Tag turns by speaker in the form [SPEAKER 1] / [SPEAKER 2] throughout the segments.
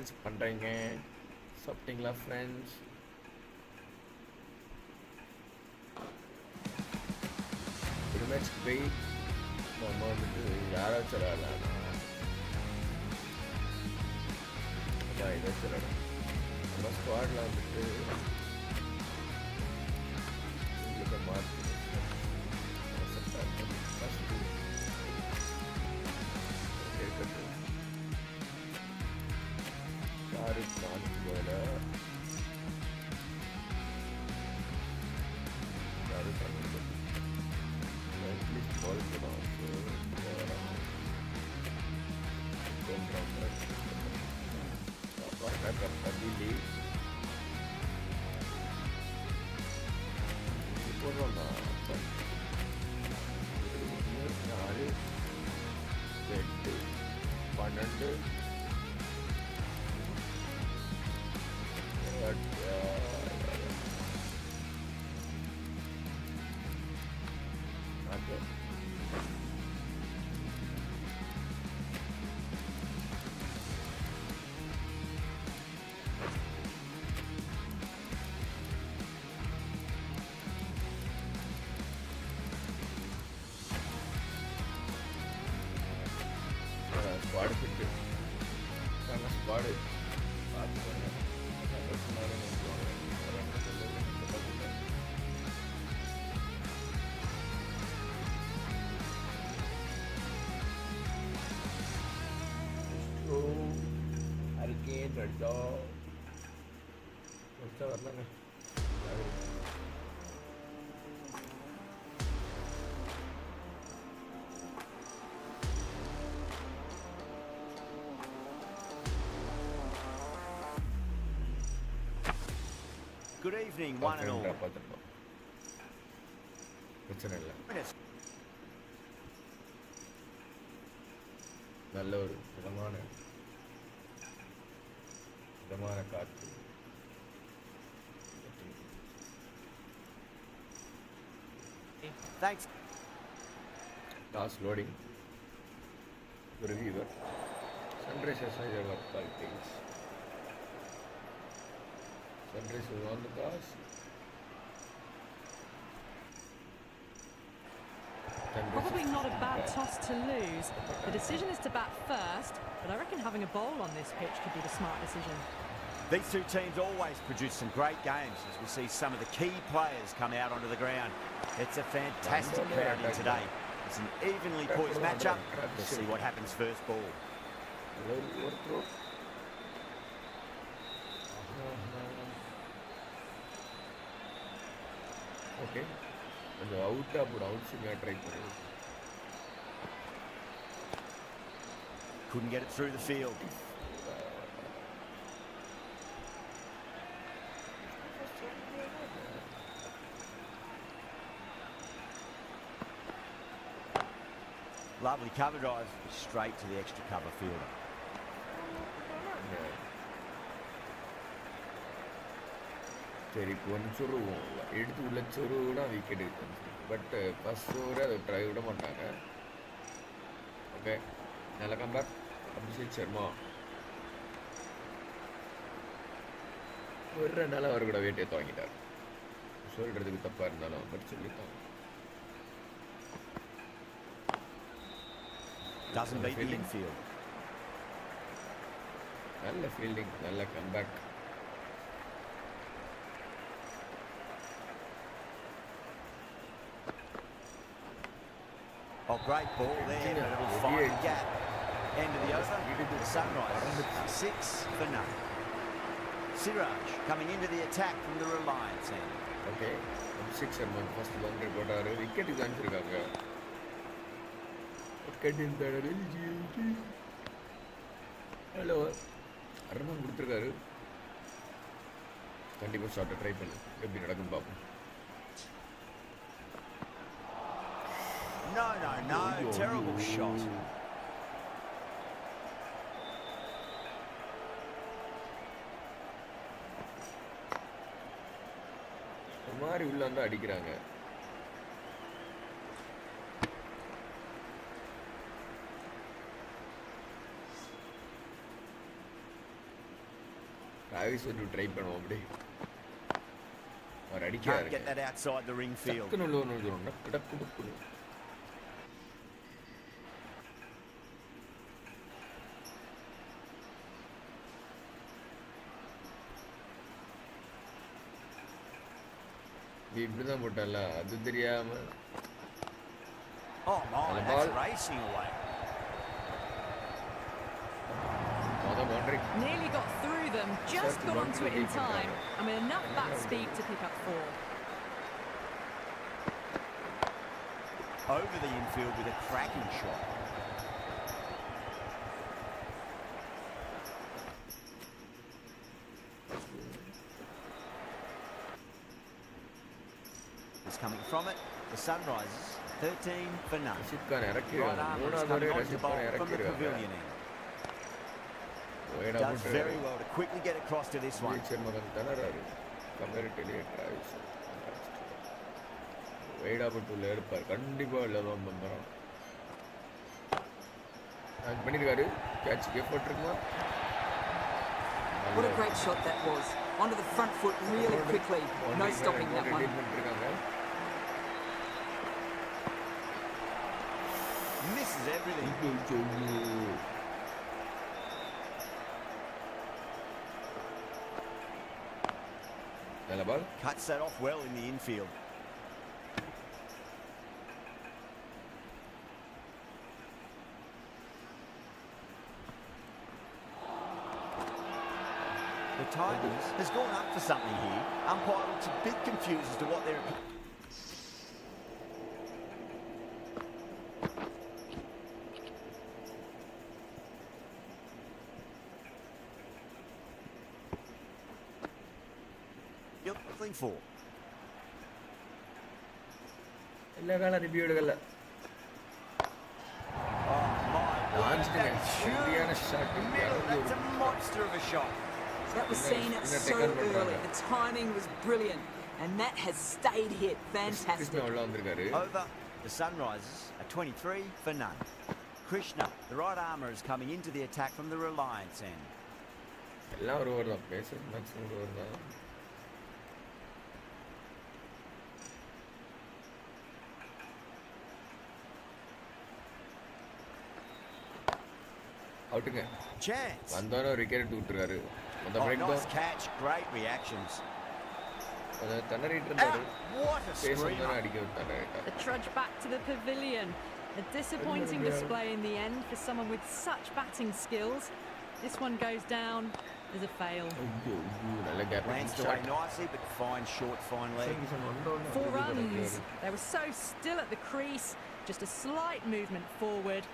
[SPEAKER 1] Dance பண்ணுறீங்க? சாப்பிட்டீங்களா friends? ஒரு மேட்ச்க்கு போய் நம்ம வந்துட்டு யாராச்சும் விளையாடலாம். ஏதாச்சும் விளையாடலாம். நம்ம ஸ்குவாடில் வந்துட்டு உங்களுக்கு மார்க் ஃபஸ்ட்டு இருக்கட்டும். ஷாருக் கான் போல ஷாருக் கான் அட்லீஸ்ட் கால் பண்ணலாம். கபடி போடுறோம்னா 4 8 12 ஸ்குவாடு ஃபிட்டு நாங்கள் ஸ்குவாடு பார்த்து ஹரிகேன் அடிச்சா வரலாங்க.
[SPEAKER 2] Good evening, one and all.
[SPEAKER 1] பிரச்சனை இல்லை. நல்ல ஒரு இதமான காற்று.
[SPEAKER 2] Thanks.
[SPEAKER 1] Last loading. Reviewer. Sunrisers Hyderabad qualities. Sunrisers on the cars.
[SPEAKER 3] Probably not a bad toss to lose. The decision is to bat first, but I reckon having a bowl on this pitch could be the smart decision.
[SPEAKER 2] These two teams always produce some great games as we see some of the key players come out onto the ground. It's a fantastic crowding today. It's an evenly poised matchup. Let's see what happens first ball.
[SPEAKER 1] Okay.
[SPEAKER 2] Couldn't get it through the field. Lovely cover drive straight to the extra cover fielder.
[SPEAKER 1] சரி கொஞ்சம் எடுத்து உள்ள சொருனா wicket எடுத்து but first ஓவரே அதை try விட மாட்டாங்க. Okay நல்ல comeback. Abhishek Sharma ஒரு ரெண்டால் அவர் கூட வேட்டையை துவங்கிட்டார். சொல்கிறதுக்கு தப்பாக இருந்தாலும் பட் சொல்லித்தான்.
[SPEAKER 2] Doesn't beat the infield.
[SPEAKER 1] நல்ல ஃபீல்டிங், நல்ல comeback.
[SPEAKER 2] Oh, great ball there, but it'll find the gap. End of the over, the Sunrise, 6 for nothing. SRH coming into the attack from the Reliance end.
[SPEAKER 1] Okay, 6 and 1, first 100 போட்டாரு. Wicket இது அனுப்பிச்சிருக்காங்க. Wicket இந்த hello அரமன் கொடுத்துருக்காரு. கண்டிப்பாக ஷார்ட்டை try பண்ணு, எப்படி நடக்கும் பார்ப்போம்.
[SPEAKER 2] No, terrible shot.
[SPEAKER 1] ஒரு மாதிரி உள்ள வந்து அடிக்கிறாங்க. Travis வந்து ட்ரை பண்ணுவோம் அப்படி. அவர்
[SPEAKER 2] Can't
[SPEAKER 1] அடிக்கிறாரு.
[SPEAKER 2] get that outside the ring field.
[SPEAKER 1] டக்குனு உள்ள ஒன்று வந்துடும். டக்கு டக்குனு. இப்படிதான் போட்டல அது தெரியாம.
[SPEAKER 2] Oh my, that's racing away.
[SPEAKER 3] Nearly got through them, just got onto it in time, and with enough back speed to pick up 4.
[SPEAKER 2] Over the infield with a cracking shot. It's coming from it. The Sunrisers, 13 for none. Right arm has come on to bowl from the pavilion end. Does very well to quickly get across to this one.
[SPEAKER 4] What a great shot that was. Onto the front foot really quickly. No stopping that one.
[SPEAKER 2] Misses everything. Cuts that off well in the infield. The Tigers has gone up for something here. Umpire looks a bit confused as to what they're... Looking for.
[SPEAKER 1] എല്ലാ കാല റിവ്യൂകളല്ല.
[SPEAKER 2] That's a monster of a shot.
[SPEAKER 4] That was seen so early. The timing was brilliant, and that has stayed hit. Fantastic.
[SPEAKER 2] Over. The Sunrisers are 23 for none. Krishna, the right armour, is coming into the attack from the Reliance end.
[SPEAKER 1] அவுட்டுங்க.
[SPEAKER 2] Chance.
[SPEAKER 1] வந்தானே ஒரு wicket விட்டுறாரு. அந்த
[SPEAKER 2] Oh,
[SPEAKER 1] break
[SPEAKER 2] nice catch. Great reactions.
[SPEAKER 1] அத தன்னறிட்டு இருந்தாரு.
[SPEAKER 2] What a screamer.
[SPEAKER 1] அடிக்க விட்டாரு.
[SPEAKER 3] The trudge back to the pavilion. A disappointing display in the end for someone with such batting skills. This one goes down as a fail.
[SPEAKER 1] நல்ல gap.
[SPEAKER 2] Lanced away nicely, but fine short, fine leg.
[SPEAKER 3] 4 runs. They were so still at the crease. Just a slight movement forward.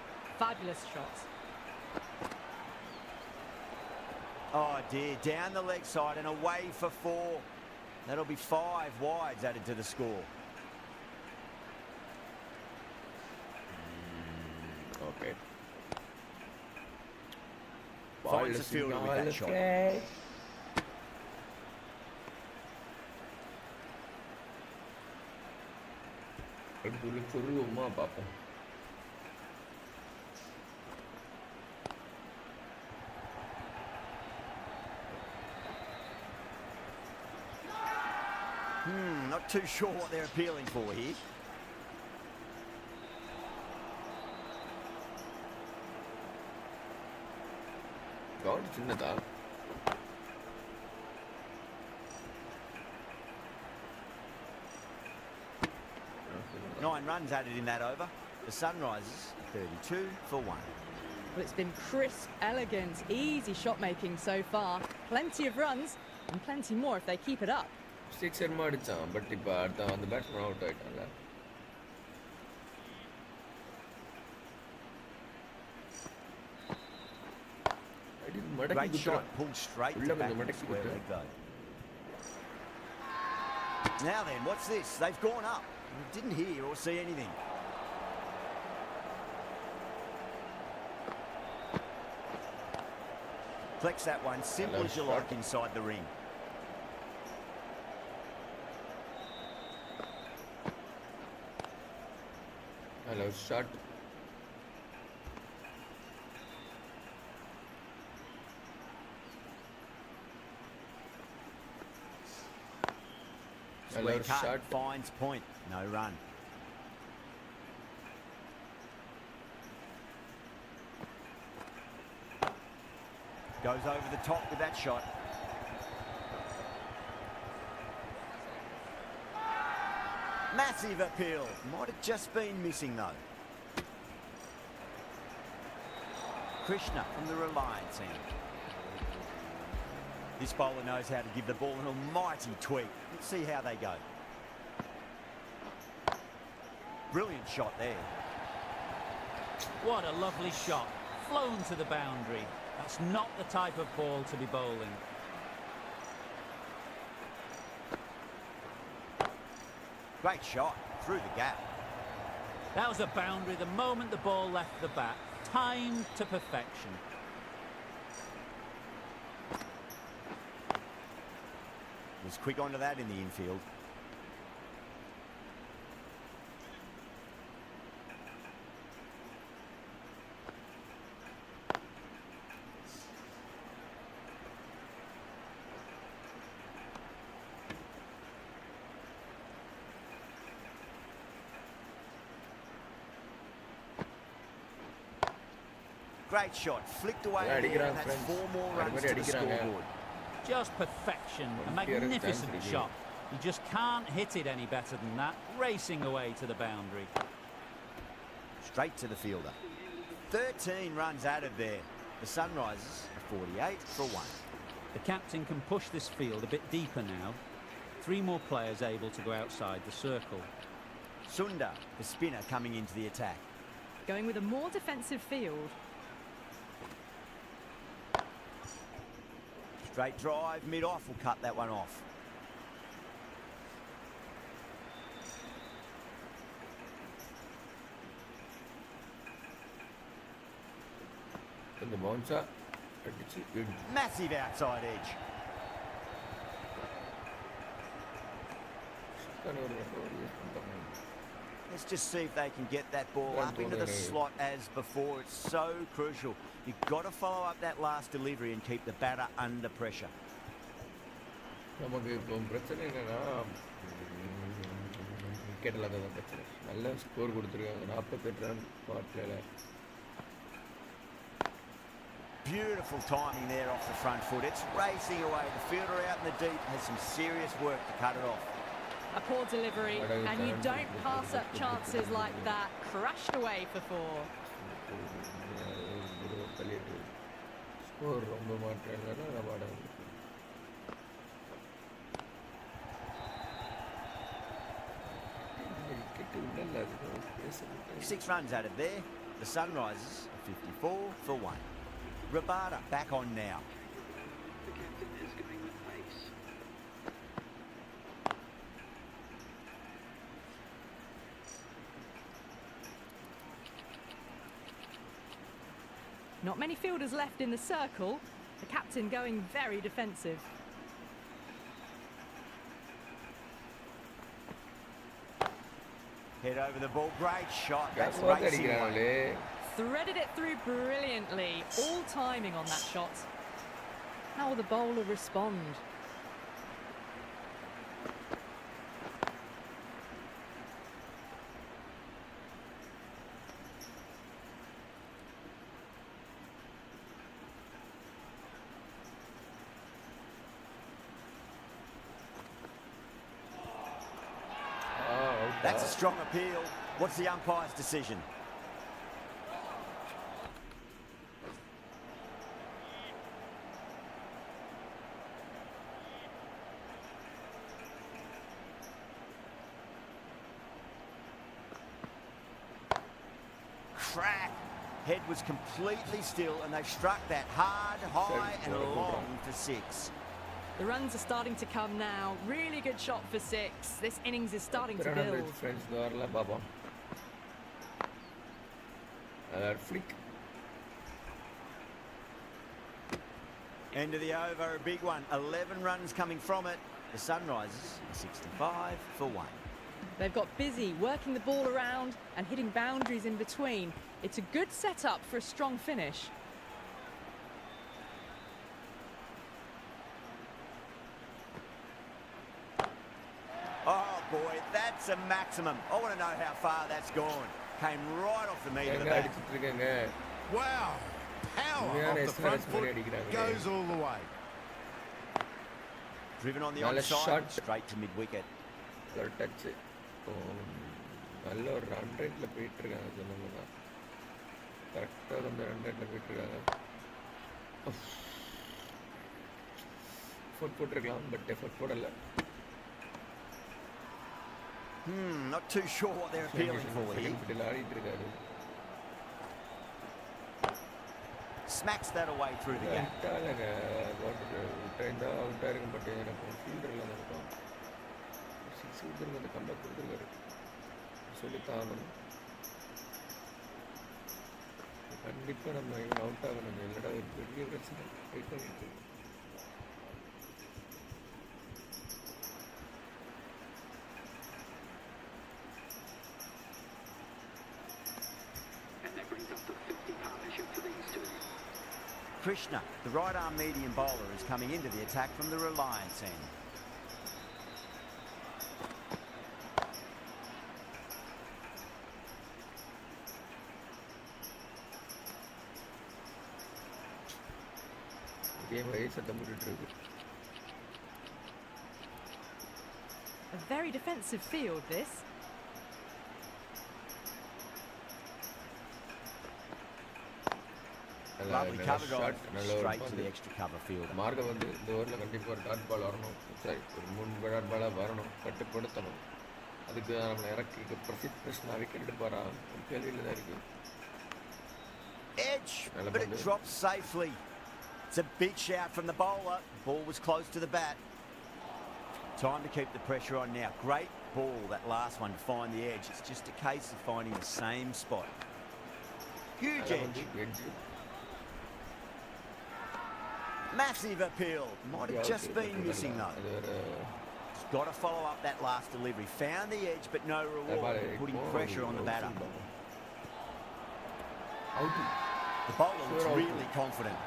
[SPEAKER 3] Fabulous shot.
[SPEAKER 2] Oh dear, down the leg side and away for 4. That'll be 5 wides added to the score.
[SPEAKER 1] Okay.
[SPEAKER 2] Finds the fielder with that shot.
[SPEAKER 1] சொல்லுவோமா பாப்போம்.
[SPEAKER 2] Not too sure what they're appealing for here.
[SPEAKER 1] God, சின்னதா.
[SPEAKER 2] 9 runs added in that over. The Sunrisers, 32 for 1.
[SPEAKER 3] Well, it's been crisp, elegant, easy shot making so far. Plenty of runs and plenty more if they keep it up.
[SPEAKER 1] Sixer அடிச்சான். But இப்போ அடுத்த அந்த batsman out ஆயிட்டான்ல.
[SPEAKER 2] Great shot, pulled straight to back where they go. Now then, what's this? They've gone up. Didn't hear or see anything. Flex that one, simple as you like inside the ring.
[SPEAKER 1] Hello, shot.
[SPEAKER 2] square
[SPEAKER 1] Another
[SPEAKER 2] cut.
[SPEAKER 1] shot.
[SPEAKER 2] Finds point. No run. Goes over the top with that shot. Massive appeal. Might have just been missing though. Krishna from the Reliance end. This bowler knows how to give the ball an almighty tweak. Let's see how they go. Brilliant shot there.
[SPEAKER 5] What a lovely shot. Flown to the boundary. That's not the type of ball to be bowling.
[SPEAKER 2] Great shot. Through the gap.
[SPEAKER 5] That was a boundary the moment the ball left the bat. Timed to perfection.
[SPEAKER 2] Was quick onto that in the infield. Great shot, flicked away there, and that's 4 more runs to the scoreboard.
[SPEAKER 5] Just perfection. A
[SPEAKER 1] Umpire is
[SPEAKER 5] magnificent
[SPEAKER 1] time to
[SPEAKER 5] shot. You just can't hit it any better than that. Racing away to the boundary.
[SPEAKER 2] Straight to the fielder. 13 runs out of there. The Sunrisers are 48 for 1.
[SPEAKER 5] The captain can push this field a bit deeper now. 3 more players able to go outside the circle.
[SPEAKER 2] Sundar, the spinner, coming into the attack.
[SPEAKER 3] Going with a more defensive field.
[SPEAKER 2] Straight drive, mid-off will cut that one off.
[SPEAKER 1] And the bouncer. Good.
[SPEAKER 2] Massive outside edge. Let's just see if they can get that ball up into the slot as before. It's so crucial. You've got to follow up that last delivery and keep the batter under pressure.
[SPEAKER 1] நமக்கு இப்போ பிரச்சனை என்னன்னா wicket இல்லாத பிரச்சனை. நல்ல score கொடுத்துருக்காங்க. 48 run bottle.
[SPEAKER 2] Beautiful timing there off the front foot. It's racing away. The fielder out in the deep has some serious work to cut it off.
[SPEAKER 3] A poor delivery, and you don't pass up chances like that. Crashed away for 4.
[SPEAKER 1] Score ரொம்ப மாற்றம் பாடம்.
[SPEAKER 2] 6 runs out of there. The Sunrisers are 54 for 1. Rabada back on now.
[SPEAKER 3] Not many fielders left in the circle. The captain going very defensive.
[SPEAKER 2] Head over the ball. Great shot. That's
[SPEAKER 1] What
[SPEAKER 2] racing
[SPEAKER 1] are
[SPEAKER 2] away.
[SPEAKER 3] Threaded it through brilliantly. All timing on that shot. How will the bowler respond?
[SPEAKER 2] That's a strong appeal. What's the umpire's decision? Crack. Head was completely still and they struck that hard, high and long for 6.
[SPEAKER 3] The runs are starting to come now. Really good shot for 6. This innings is starting to build.
[SPEAKER 1] Friends, Baba. Flick.
[SPEAKER 2] End of the over, a big one. 11 runs coming from it. The Sunrisers are 65 for 1.
[SPEAKER 3] They've got busy working the ball around and hitting boundaries in between. It's a good setup for a strong finish.
[SPEAKER 2] That's a maximum. I want to know how far that's gone. Came right off the meat of the
[SPEAKER 1] எங்க
[SPEAKER 2] bat.
[SPEAKER 1] அடிச்சிட்டு இருக்காங்க
[SPEAKER 6] Wow. Power
[SPEAKER 1] உண்மையான
[SPEAKER 6] off the front
[SPEAKER 1] SRH
[SPEAKER 6] foot
[SPEAKER 1] மாதிரி அடிக்கிறாங்க.
[SPEAKER 6] goes all the way.
[SPEAKER 2] Driven on the
[SPEAKER 1] நல்ல
[SPEAKER 2] onside,
[SPEAKER 1] shot.
[SPEAKER 2] straight to mid-wicket.
[SPEAKER 1] ஒரு Dutch நல்ல ஒரு ரன் ரேட்டில் போயிட்டுருக்காங்க சொன்னோம்னா கரெக்டாக அந்த ரன் ரேட்டில் போயிட்டுருக்காங்க எஃபர்ட் போட்டிருக்கலாம் பட் எஃபர்ட் போடலை
[SPEAKER 2] Not too sure what they're appealing for here.
[SPEAKER 1] Second ஆடிட்டு இருக்காரு
[SPEAKER 2] Smacks that away through the gap.
[SPEAKER 1] விட்டாங்க அவுட்டாக இருக்கும் பட் எனக்கு ஃபீல்டரில் இருக்கும் சிக்ஸ் கொடுத்துருங்க அந்த கம்பேக் கொடுத்துருக்காரு சொல்லித்தாங்கணும் கண்டிப்பாக நம்ம இவன் அவுட் ஆகணும் இல்லைடா ஒரு பெரிய பிரச்சனை வெயிட் பண்ணிட்டு
[SPEAKER 2] Krishna, the right-arm medium bowler, is coming into the attack from the Reliance end.
[SPEAKER 3] A very defensive field, this.
[SPEAKER 2] Lovely cover drive, straight to the extra cover field.
[SPEAKER 1] மார்க்க வந்து இந்த ஓவரில் கண்டிப்பாக ஒரு டாட் பால் வரணும் சரி ஒரு 3 டாட் பாலாக வரணும் கட்டுப்படுத்தணும் அதுக்கு நம்மளை இறக்கி பிரசித் கிருஷ்ணா விக்கெட் எடுப்பாரா கேள்வியில் தான் இருக்குது
[SPEAKER 2] Edge, but it drops safely. It's a big shout from the bowler. Ball was close to the bat. Time to keep the pressure on now. Great ball, that last one, to find the edge. It's just a case of finding the same spot. Huge edge. Massive appeal. Might have just been missing though. He's got to follow up that last delivery. Found the edge, but no reward. Putting pressure on the batter. The bowler looks really confident.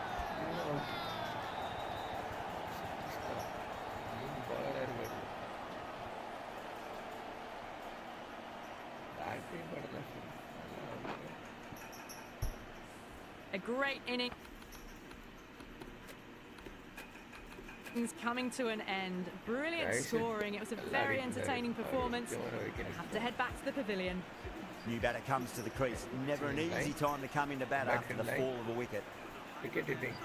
[SPEAKER 3] A great innings coming to an end. Brilliant scoring. It was a very entertaining performance. Have to head back to the pavilion.
[SPEAKER 2] New batter comes to the crease. Never an easy time to come into bat after the fall of a wicket.
[SPEAKER 1] Wicket hitting.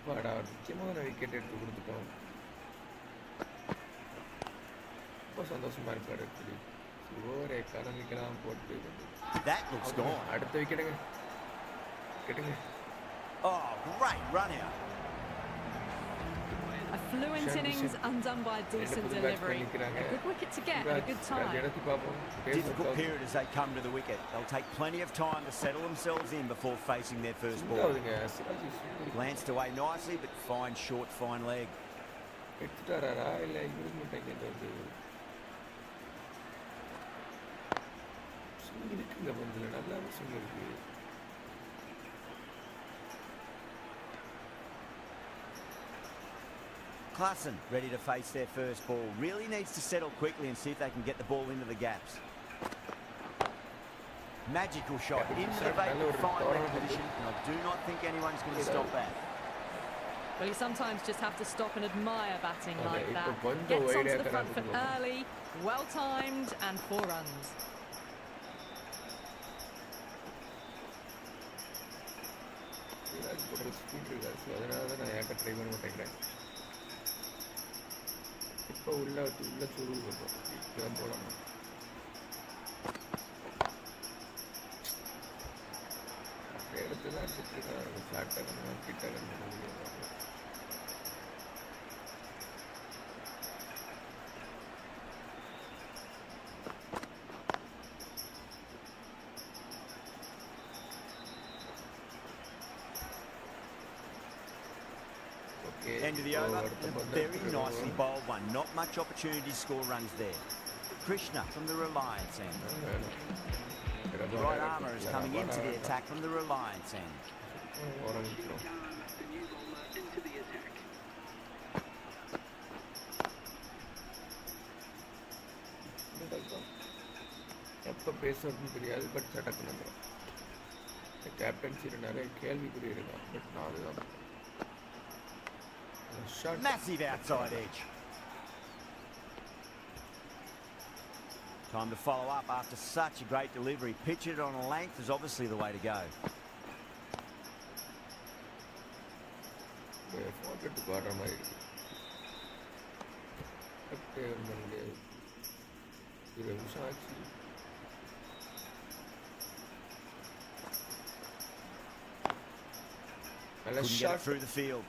[SPEAKER 1] முக்கியமான wicket எடுத்து கொடுத்துட்டோம் ரொம்ப சந்தோஷமா இருப்பாரு over எக்கானமிக்கெல்லாம் போட்டு அடுத்த விக்கெட்டுங்க விக்கெட்டுங்க
[SPEAKER 2] Oh, great run out.
[SPEAKER 3] A fluent innings undone by a decent delivery. A good wicket to get at a good time.
[SPEAKER 2] Difficult period as they come to the wicket. They'll take plenty of time to settle themselves in before facing their first ball. Glanced away nicely, but fine short, fine leg. Klassen ready to face their first ball. Really needs to settle quickly and see if they can get the ball into the gaps. Magical shot into the vacant fine leg position, and I do not think anyone's going to stop that.
[SPEAKER 3] Well, you sometimes just have to stop and admire batting like that. Gets onto the front foot early, well timed, and 4 runs.
[SPEAKER 1] இப்போ உள்ள சுருள் போடணும் எடுத்து தான் எடுத்துருக்காங்க ஃப்ளாட்டாக கிட்ட
[SPEAKER 2] End of the over, a very nicely bowled one. Not much opportunity to score runs there. Krishna from the Reliance end. The right armour is coming into the attack from the Reliance end.
[SPEAKER 1] பேசுறதுன்னு தெரியாது, but சட்டக்கு நம்புறோம். கேப்டன்சியில் நிறைய கேள்விக்குறி இருக்கான், but நான் அதுதான் shot.
[SPEAKER 2] Massive outside edge. Time to follow up after such a great delivery. Pitch it on a length is obviously the way to go.
[SPEAKER 1] பாக்கெட்டுக்கு வர்ற மாதிரி இருக்கு. கட்டே பண்ண முடியாது. 20 நிமிஷம் ஆச்சு. நல்ல
[SPEAKER 2] Couldn't get it
[SPEAKER 1] shot.
[SPEAKER 2] through the field.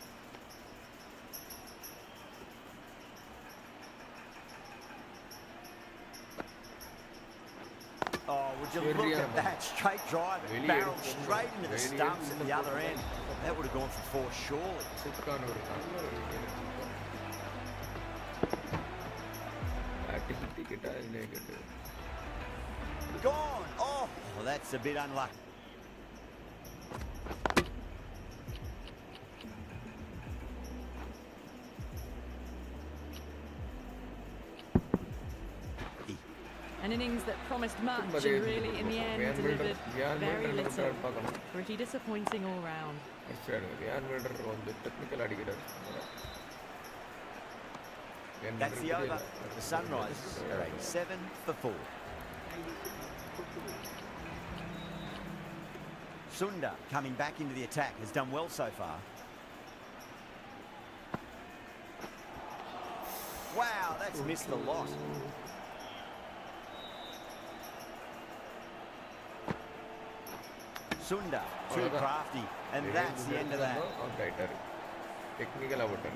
[SPEAKER 2] Oh, would you look at that straight drive? It barreled straight into the stumps at the other end. That would have gone for 4 surely.
[SPEAKER 1] சுத்தக்கான ஒரு நல்ல ஒரு batting கிட்ட என்ன கேட்டு
[SPEAKER 2] Gone. Oh, well, that's a bit unlucky.
[SPEAKER 3] An innings that promised much and really, in the end, delivered very little. Pretty disappointing all round.
[SPEAKER 2] That's the over. The Sunrisers are 87 for 4. Sunda coming back into the attack has done well so far. Wow, that's missed the lot. Sunda, too crafty, and that's the end of that.
[SPEAKER 1] Technical about it.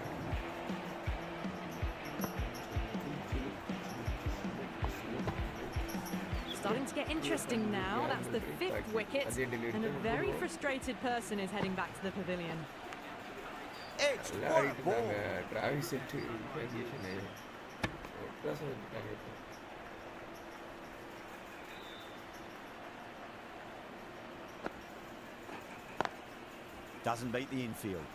[SPEAKER 3] Starting to get interesting now. That's the 5th wicket, and a very frustrated person is heading back to the pavilion.
[SPEAKER 2] Edge, what a ball. Doesn't beat the infield.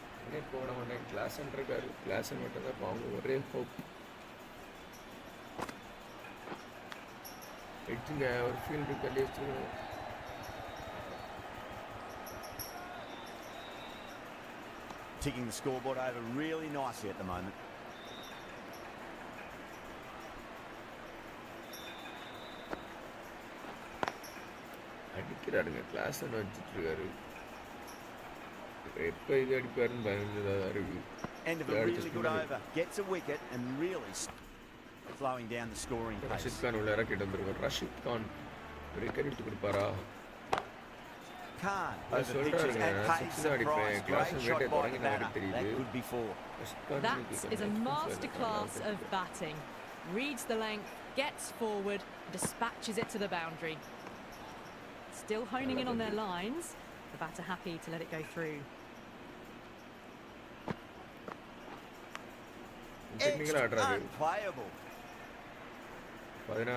[SPEAKER 2] Ticking the scoreboard over really nicely at the moment. End of a really good over. Gets a wicket and really slowing down the scoring pace. Khan over pitches and pays the price. Great shot by the batter. That could be 4.
[SPEAKER 3] That is a masterclass of batting. Reads the length, gets forward, dispatches it to the boundary. Still honing in on their lines. The batter happy to let it go through.
[SPEAKER 2] It's unplayable.
[SPEAKER 1] 18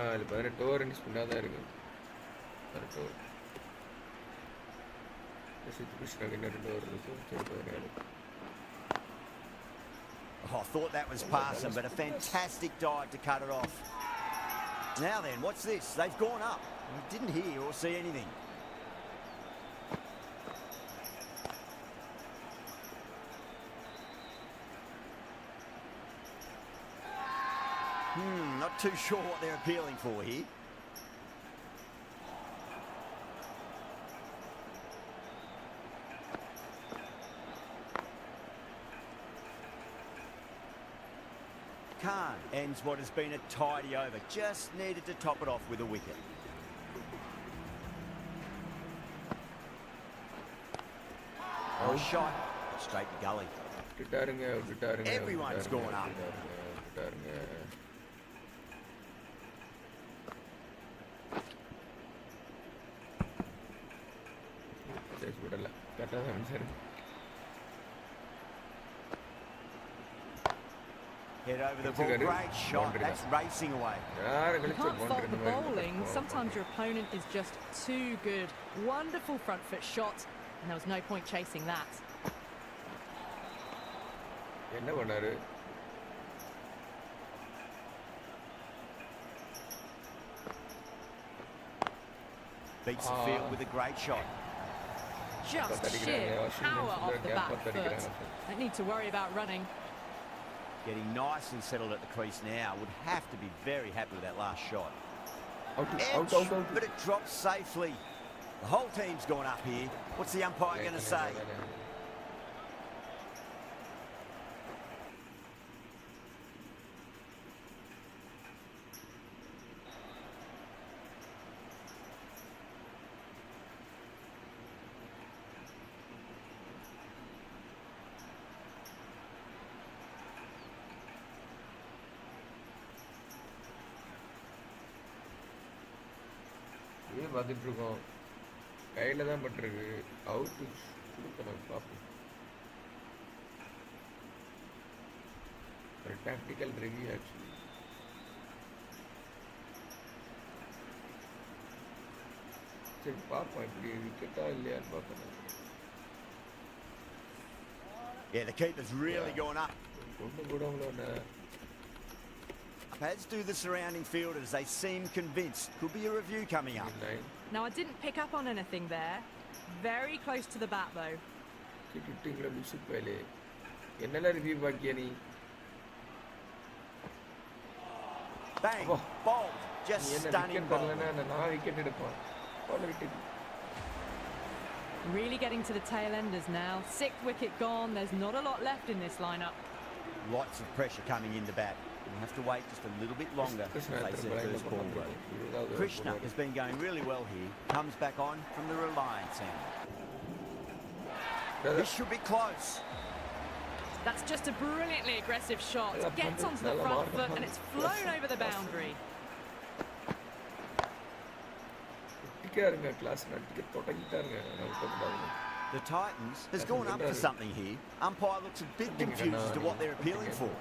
[SPEAKER 1] over in spin ada irukku.
[SPEAKER 2] Oh, I thought that was passing, but a fantastic dive to cut it off. Now then, what's this? They've gone up. We didn't hear or see anything. Not too sure what they're appealing for here. Khan ends what has been a tidy over. Just needed to top it off with a wicket. Oh, shot. Straight to gully. Everyone's gone up. Head over the ball, great shot, that's racing away.
[SPEAKER 3] You can't fault the bowling, sometimes your opponent is just too good. Wonderful front foot shot, and there was no point chasing that.
[SPEAKER 2] Beats the field with a great shot.
[SPEAKER 3] Just sheer power off the back foot. Don't need to worry about running.
[SPEAKER 2] Getting nicely settled at the crease now. Would have to be very happy with that last shot.
[SPEAKER 1] Out.
[SPEAKER 2] But it drops safely. The whole team's gone up here. What's the umpire going to say?
[SPEAKER 1] இதே பார்த்துட்டு இருக்கோம். கையில் தான் பட்டிருக்கு. Out கொடுக்கணும் பார்ப்போம். ஒரு tactical review actually. சரி பார்ப்போம் இப்படி விக்கெட்டா இல்லையான்னு பார்க்கணும்.
[SPEAKER 2] Yeah, the keeper's really gone up.
[SPEAKER 1] ஒன்றும் கூட அவங்களோட
[SPEAKER 2] As do the surrounding fielders. They seem convinced. Could be a review coming up.
[SPEAKER 3] Now, I didn't pick up on anything there. Very close to the bat, though.
[SPEAKER 1] கிட்டிங்களா music பைலே என்னெல்லாம் review பாக்கியா நீ?
[SPEAKER 2] Bang! Bowled. Just stunning ball.
[SPEAKER 1] நான் wicket எடுப்பேன்.
[SPEAKER 3] Really getting to the tail enders now. 6th wicket gone. There's not a lot left in this lineup.
[SPEAKER 2] Lots of pressure coming in the bat. We'll have to wait just a little bit longer to face their first ball roll. Krishna has been going really well here. Comes back on from the Reliance end. This should be close.
[SPEAKER 3] That's just a brilliantly aggressive shot. Gets onto the front foot and it's flown over the boundary.
[SPEAKER 2] The Titans has gone up for something here. Umpire looks a bit confused as to what they're appealing for.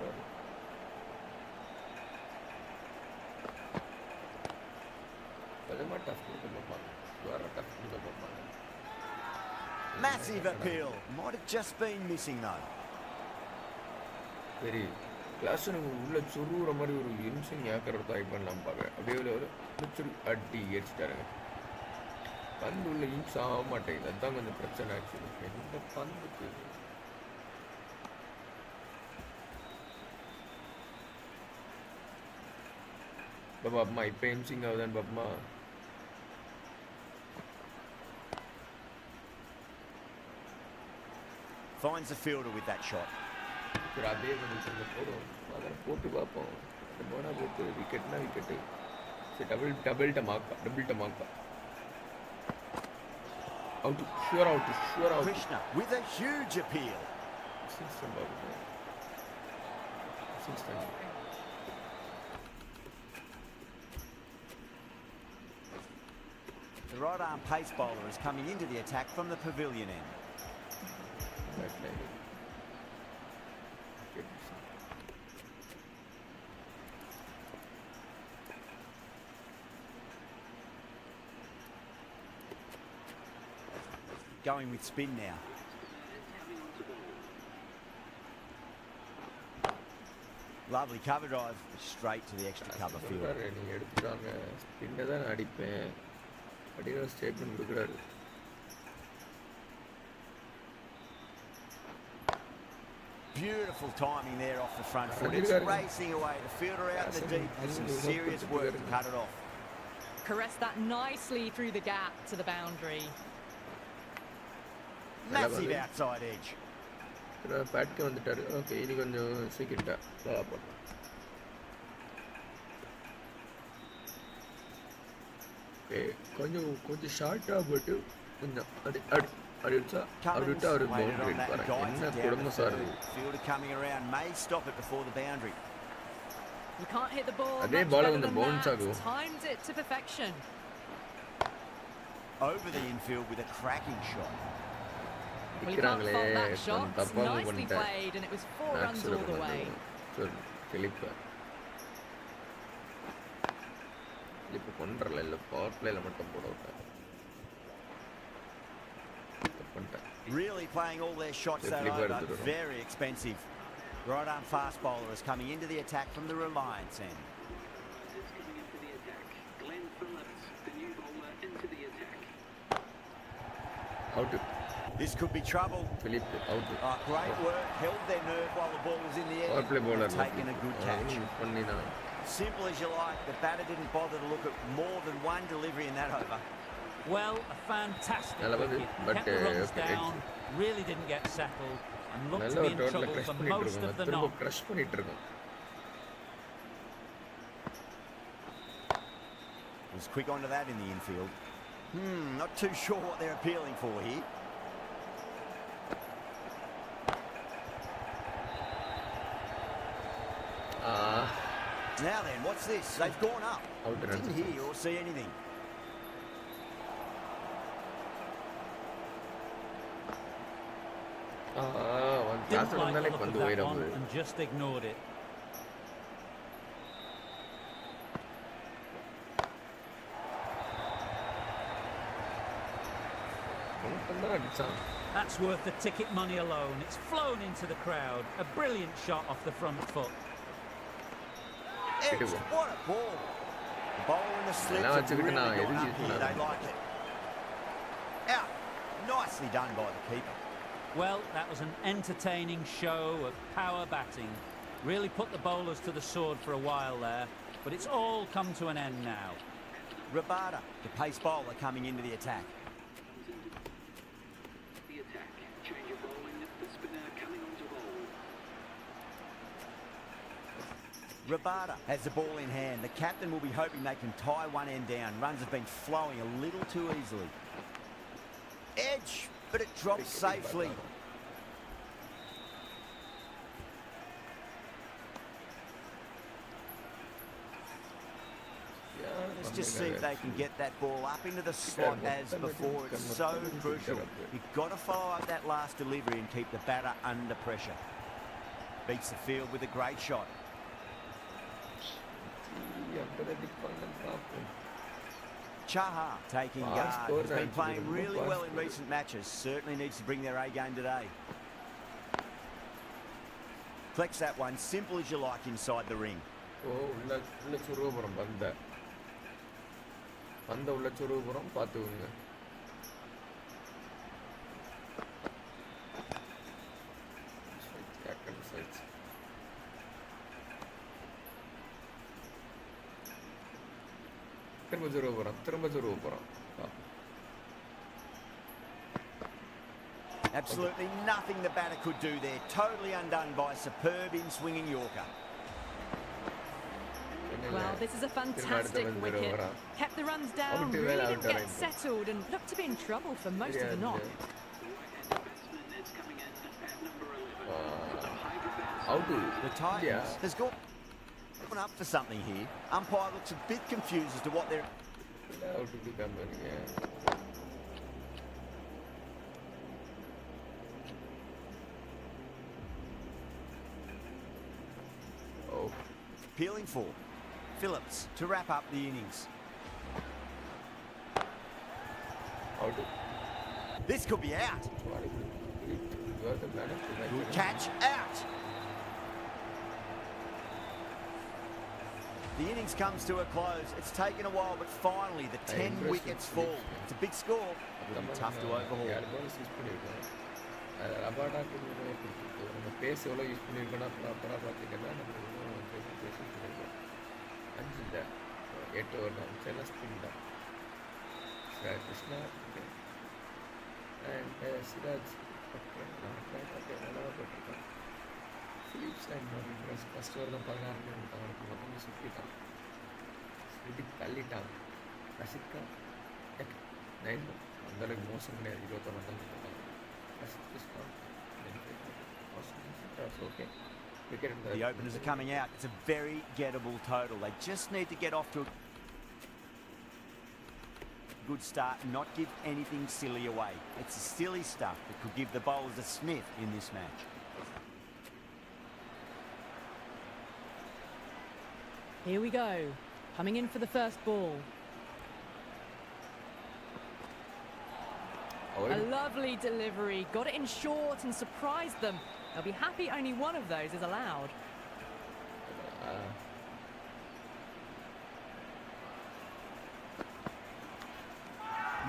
[SPEAKER 2] Massive appeal. Might have just been missing though.
[SPEAKER 1] சரி class உள்ள சொருகிற மாதிரி ஒரு இன்சிங் acre try பண்ணலாம் பார்க்க அப்படியே ஒரு அடி அடிச்சுட்டாருங்க. பந்து உள்ள இன்ஸ் ஆக மாட்டேங்குது. அதுதான் கொஞ்சம் பிரச்சனை ஆக்சுவலி. எந்த பந்துக்கு பாப்பா இப்போ இன்சிங் ஆகுதான்னு பாப்பா.
[SPEAKER 2] Finds the fielder with that shot.
[SPEAKER 1] சரி அதே கொஞ்சம் போடும். அதில் போட்டு பார்ப்போம். போனால் போட்டு விக்கெட்னா விக்கெட்டு. சரி double dhamaka out. Sure out.
[SPEAKER 2] Krishna with a huge appeal. The right arm pace bowler is coming into the attack from the pavilion end. Going with spin now. Lovely cover drive straight to the extra cover field.
[SPEAKER 1] நீ எடுத்துட்டாங்க ஸ்பின்னை தான் அடிப்பேன் அப்படின்னு statement கொடுக்குறாரு.
[SPEAKER 2] Beautiful timing there off the front foot. It's racing away. The fielder out in the deep. There's some serious work to cut it off.
[SPEAKER 3] Caressed that nicely through the gap to the boundary.
[SPEAKER 2] Massive outside edge.
[SPEAKER 1] Pat வந்துட்டாரு. Okay இனி கொஞ்சம் சீக்கிரட்டா போடலாம். Okay கொஞ்சம் ஷார்ட்டா போட்டு கொஞ்சம் அடிச்சா அவர்கிட்ட அவர் பவுண்டரி எடுப்பாரு. என்ன குடும்பம் சார் இது.
[SPEAKER 2] Fielder coming around may stop it before the boundary.
[SPEAKER 3] You can't hit the ball.
[SPEAKER 1] அதே பால் வந்து பவுன்ஸ் ஆகும்.
[SPEAKER 3] Timed it to perfection.
[SPEAKER 2] Over the infield with a cracking shot.
[SPEAKER 3] Well, you can't fault that shot. Nicely played, and it was 4 runs all the way.
[SPEAKER 2] Really playing all their shots that over. Very expensive. Right arm fast bowler is coming into the attack from the Reliance end.
[SPEAKER 7] Coming into the attack. Glenn Phillips, the new bowler, into the attack.
[SPEAKER 1] Out.
[SPEAKER 2] This could be trouble.
[SPEAKER 1] Philip out.
[SPEAKER 2] Great work. Held their nerve while the ball was in the air.
[SPEAKER 1] Power play bowler.
[SPEAKER 2] Taken a good catch.
[SPEAKER 1] Pannina.
[SPEAKER 2] Simple as you like. The batter didn't bother to look at more than one delivery in that over.
[SPEAKER 5] Well, a fantastic
[SPEAKER 1] Nalla
[SPEAKER 5] wicket.
[SPEAKER 1] but,
[SPEAKER 5] Kept the runs
[SPEAKER 1] okay,
[SPEAKER 5] down, really didn't get settled, and looked
[SPEAKER 1] நல்ல
[SPEAKER 5] to be
[SPEAKER 1] ஒரு
[SPEAKER 5] in
[SPEAKER 1] டோட்டல
[SPEAKER 5] trouble
[SPEAKER 1] crush
[SPEAKER 5] for
[SPEAKER 1] பண்ணிட்டு
[SPEAKER 5] most of
[SPEAKER 1] இருக்கோம்
[SPEAKER 5] the
[SPEAKER 1] திரும்ப
[SPEAKER 5] knock.
[SPEAKER 1] Crush பண்ணிட்டு இருக்கோம்
[SPEAKER 2] Was quick onto that in the infield. Not too sure what they're appealing for here. Now then, what's this? They've gone up.
[SPEAKER 1] Out and
[SPEAKER 2] Didn't hear or see anything.
[SPEAKER 1] ಒಂದು class
[SPEAKER 5] Didn't like
[SPEAKER 1] ಬಂದಲೇ
[SPEAKER 5] the look of
[SPEAKER 1] ಬಂದು
[SPEAKER 5] that
[SPEAKER 1] ಹೋಯ್ತು
[SPEAKER 5] one and just ignored it.
[SPEAKER 1] அடிச்சான்
[SPEAKER 5] That's worth the ticket money alone. It's flown into the crowd. A brilliant shot off the front foot.
[SPEAKER 2] Edge, what a ball. The bowler in the slips
[SPEAKER 1] Now
[SPEAKER 2] have
[SPEAKER 1] it's
[SPEAKER 2] really
[SPEAKER 1] gonna-
[SPEAKER 2] gone
[SPEAKER 1] it
[SPEAKER 2] up
[SPEAKER 1] is-
[SPEAKER 2] here. They like it. Out. Nicely done by the keeper.
[SPEAKER 5] Well, that was an entertaining show of power batting. Really put the bowlers to the sword for a while there, but it's all come to an end now.
[SPEAKER 2] Rabada, the pace bowler, coming into the attack.
[SPEAKER 7] The attack. Change of bowling. The spinner coming on to bowl.
[SPEAKER 2] Rabada has the ball in hand. The captain will be hoping they can tie one end down. Runs have been flowing a little too easily. Edge, but it drops safely. Let's just see if they can get that ball up into the slot as before. It's so crucial. You've got to follow up that last delivery and keep the batter under pressure. Beats the field with a great shot. Chaha taking guard. He's been playing really well in recent matches. Certainly needs to bring their A game today. Flex that one, simple as you like inside the ring.
[SPEAKER 1] உள்ள சுருவபுரம் பந்த உள்ள சுருவபுரம் பார்த்துக்குங்க திரும்ப சுருவபுரம்
[SPEAKER 2] Absolutely nothing the batter could do there. Totally undone by a superb in-swinging Yorker.
[SPEAKER 3] Well, this is a fantastic wicket. Kept the runs down, really didn't get settled and looked to be in trouble for most of the knock.
[SPEAKER 2] The Titans has gone up for something here. Umpire looks a bit confused as to what they're...
[SPEAKER 1] How to become
[SPEAKER 2] appealing for. Phillips to wrap up the innings. This could be out. Good catch, out. The innings comes to a close. It's taken a while, but finally the 10 wickets fall. It's a big score. It'll be tough to overhaul.
[SPEAKER 1] Pace எவ்வளோ use பண்ணியிருக்கோன்னா ப்ராப்பராக பார்த்தீங்கன்னா நம்ம அஞ்சு இல்லை 8 over தான் சில spin தான் கிருஷ்ணா அண்ட் சிராஜ் ஓகே நல்லா போட்டிருக்கான் ஃபிலிப்ஸ் டைம் ஃபஸ்ட் ஓவர் தான் 16 ரன் கொடுத்தாங்க அவனுக்கு மொத்தமே சுற்றிட்டான் சுற்றி தள்ளிட்டான் ரசிகா 9 அந்தளவுக்கு மோசம் கிடையாது 21 ரன் தான் கொடுத்தாங்க Rasik Krishna okay.
[SPEAKER 2] The openers are coming out. It's a very gettable total. They just need to get off to a good start and not give anything silly away. It's the silly stuff that could give the bowlers a sniff in this match.
[SPEAKER 3] Here we go. Coming in for the first ball. A lovely delivery. Got it in short and surprised them. They'll be happy only one of those is allowed.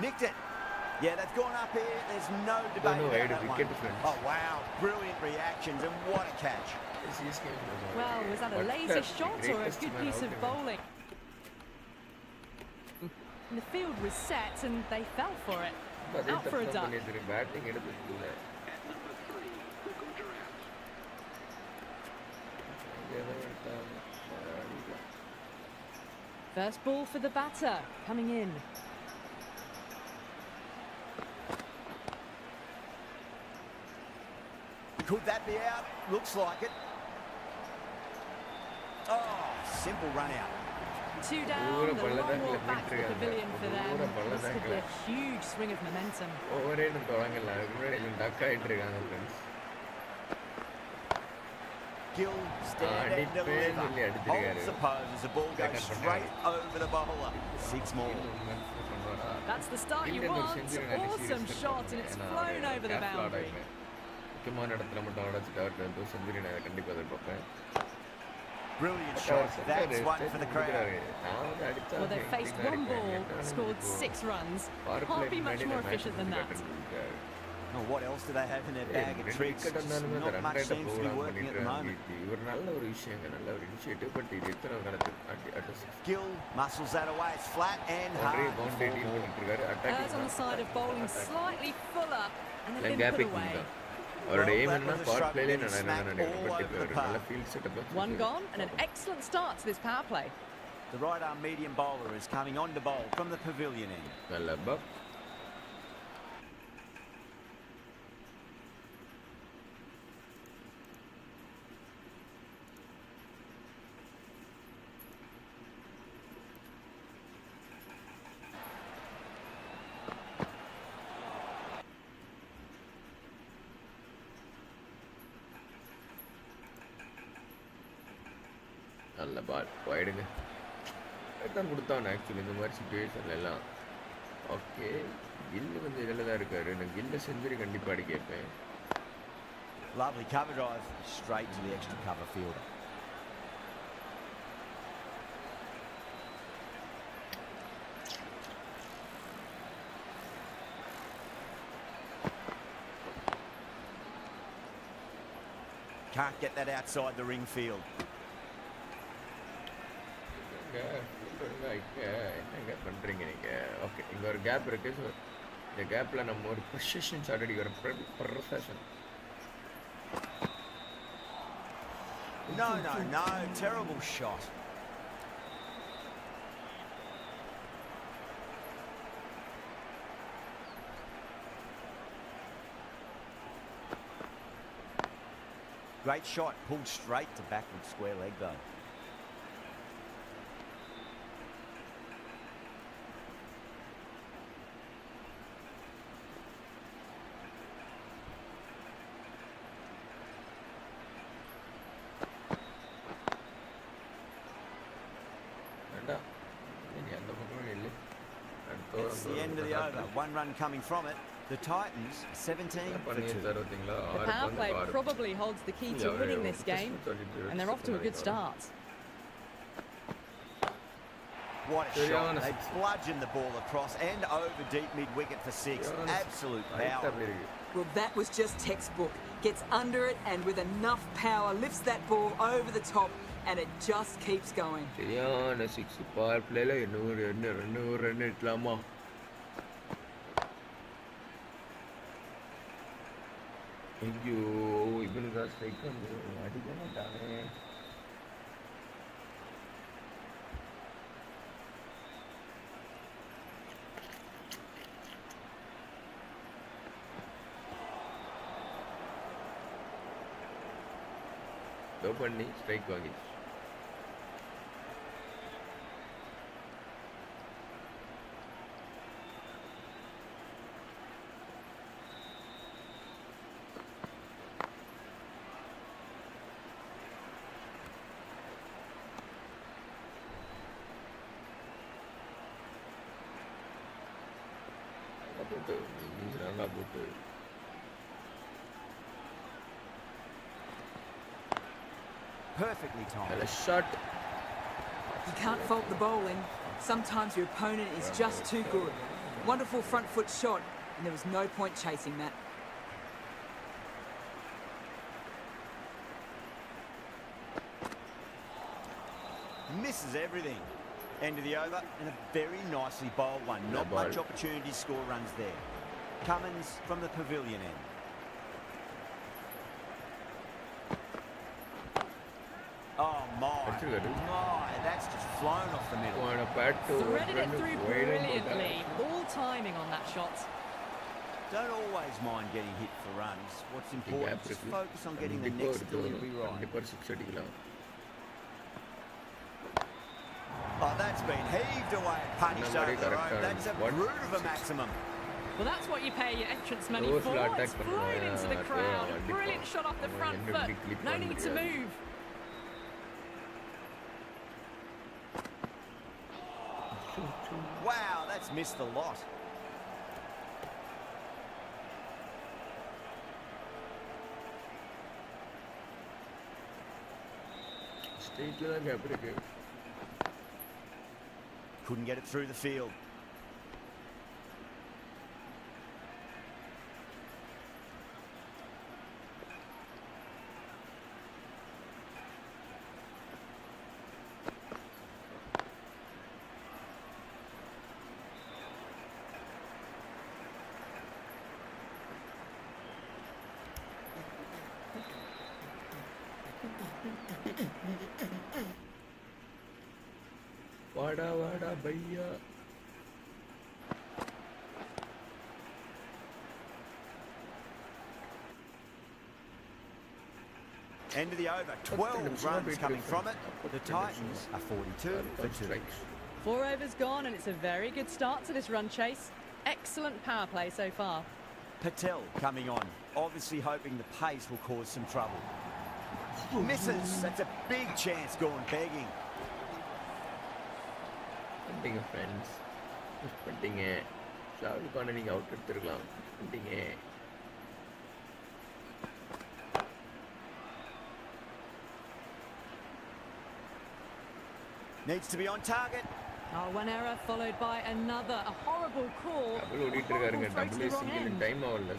[SPEAKER 2] Nicked it. Yeah, they've gone up here. There's no debate
[SPEAKER 1] know,
[SPEAKER 2] about
[SPEAKER 1] I
[SPEAKER 2] that one.
[SPEAKER 1] wicket friends.
[SPEAKER 2] Oh, wow. Brilliant reactions, and what a catch.
[SPEAKER 3] Well, was that a lazy shot or a good piece of bowling? And the field was set and they fell for it. Out for a duck.
[SPEAKER 1] Batting எடுத்துட்டு
[SPEAKER 7] At number 3 for Gujarat.
[SPEAKER 3] First ball for the batter, coming in.
[SPEAKER 2] Could that be out? Looks like it. Oh, simple run out.
[SPEAKER 3] Two down, the long walk back to the pavilion for them. This could be a huge swing of momentum.
[SPEAKER 1] ஒவ்வொரு இன்னும் தொடங்கல அதுக்கு முன்னாடி எல்லாம் டக் ஆயிட்டு இருக்காங்க friends
[SPEAKER 2] Gill stand and deliver. Holds the pose as the ball goes straight over the bowler. 6 more.
[SPEAKER 3] That's the start you want. Awesome shot and it's flown over the boundary.
[SPEAKER 1] முக்கியமான இடத்துல மட்டும் அடைச்சிட்டு செஞ்சுரி நான் கண்டிப்பாக எதிர்பார்ப்பேன்
[SPEAKER 2] Brilliant shot. That's one for the crowd.
[SPEAKER 3] Well, they've faced one ball, scored 6 runs. Can't be much more efficient than that.
[SPEAKER 2] Well, what else do they have in their bag of tricks? Just not much seems to be working at the moment. Gill muscles that away. It's flat and hard.
[SPEAKER 3] Errs on the side of bowling slightly fuller and they've been put away. One gone and an excellent start to this power play.
[SPEAKER 2] The right arm medium bowler is coming on to bowl from the pavilion end.
[SPEAKER 1] நல்ல பால் போயிடுங்க தான் கொடுத்தான் actually இந்த மாதிரி சுச்சுவேஷன்ல எல்லாம் okay கில்லு வந்து இதில் தான் இருக்காரு நான் கில்ல செஞ்சுரி கண்டிப்பாக அடி கேட்பேன்
[SPEAKER 2] Lovely cover drive straight to the extra cover fielder. Can't get that outside the ring field.
[SPEAKER 1] என்னங்க பண்ணுறீங்க நீங்கள் ஓகே இங்கே ஒரு கேப் இருக்குது ஸோ இந்த கேப்பில் நம்ம ஒரு ப்ரிசிஷன் ஷாட் அடிக்கிற precision
[SPEAKER 2] No, terrible shot. Great shot, pulled straight to backward square leg though. It's the end of the over. 1 run coming from it. The Titans 17 for 2.
[SPEAKER 3] The power play probably holds the key to winning this game, and they're off to a good start.
[SPEAKER 2] What a shot. They bludgeoned the ball across and over deep mid-wicket for 6. Absolute power.
[SPEAKER 4] Well, that was just textbook. Gets under it and with enough power lifts that ball over the top and it just keeps going.
[SPEAKER 1] சரியான 6 power பிளேல இன்னொரு run இட்லாமா ஐயோ இவனுக்கு strike வந்து அடிக்க மாட்டானே பண்ணி strike வாங்கிடுச்சு போட்டு நல்லா போட்டு
[SPEAKER 2] Perfectly timed.
[SPEAKER 1] a shot.
[SPEAKER 4] You can't fault the bowling. Sometimes your opponent is just too good. Wonderful front foot shot, and there was no point chasing that.
[SPEAKER 2] Misses everything. End of the over, and a very nicely bowled one. Not much opportunity to score runs there. Cummins from the pavilion end. Oh my, that's just flown off the middle.
[SPEAKER 3] Threaded it through brilliantly. All timing on that shot.
[SPEAKER 2] Don't always mind getting hit for runs. What's important is focus on getting the next delivery right. Oh, that's been heaved away and punished over the road. That's a brute of a maximum.
[SPEAKER 3] Well, that's what you pay your entrance money for. It's flown into the crowd. A brilliant shot off the front foot. No need to move.
[SPEAKER 2] Wow, that's missed a lot. Couldn't get it through the field.
[SPEAKER 1] Vada bhaiya.
[SPEAKER 2] End of the over. 12 runs coming from it. The Titans are 42 for 2.
[SPEAKER 3] 4 overs gone, and it's a very good start to this run chase. Excellent power play so far.
[SPEAKER 2] Patel coming on, obviously hoping the pace will cause some trouble. Misses. That's a big chance gone begging.
[SPEAKER 1] Punting a friends. Just punting a. Shahul Khan inning out எடுத்துறலாம். Punting a.
[SPEAKER 2] Needs to be on target.
[SPEAKER 3] Oh, one error followed by another. A horrible call.
[SPEAKER 1] Double ஓடிட்டு இருக்காருங்க. Double single time ஆவல.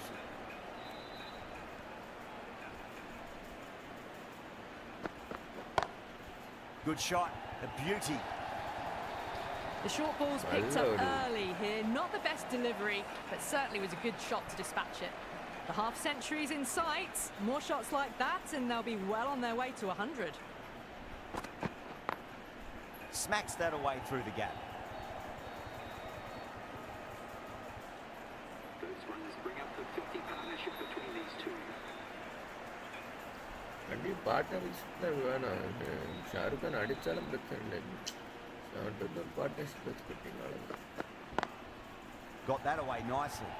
[SPEAKER 2] Good shot. A beauty.
[SPEAKER 3] The short ball's picked up early here. Not the best delivery, but certainly was a good shot to dispatch it. The half century's in sight. More shots like that, and they'll be well on their way to 100.
[SPEAKER 2] Smacks that away through the gap.
[SPEAKER 7] Those runs bring up the 50 partnership between these two.
[SPEAKER 1] கண்டிப்பா பார்ட்னர்ஷிப்ல வேணாம். ஷாருக் கான் அடிச்சாலும் பிரச்சனை இல்லை. Partnership வச்சுக்கிட்டீங்க அவ்வளவுதான்.
[SPEAKER 2] Got that away nicely.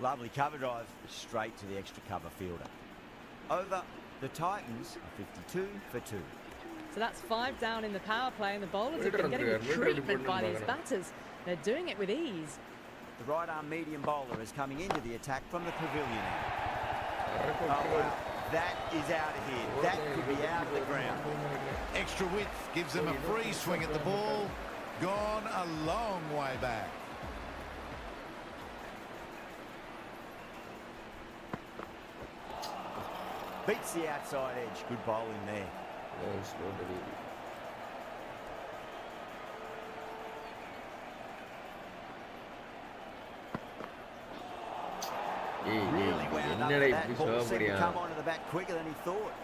[SPEAKER 2] Lovely cover drive straight to the extra cover fielder. Over, the Titans are 52 for 2.
[SPEAKER 3] So that's 5 down in the power play, and the bowlers have been getting the treatment by these batters. They're doing it with ease.
[SPEAKER 2] The right arm medium bowler is coming into the attack from the pavilion end. Oh wow, that is out of here. That could be out of the ground.
[SPEAKER 6] Extra width gives them a free swing at the ball. Gone a long way back.
[SPEAKER 2] Beats the outside edge. Good bowling there.
[SPEAKER 1] Slow delivery.
[SPEAKER 2] Really wound up for that. Ball seemed to come onto the bat quicker than he thought.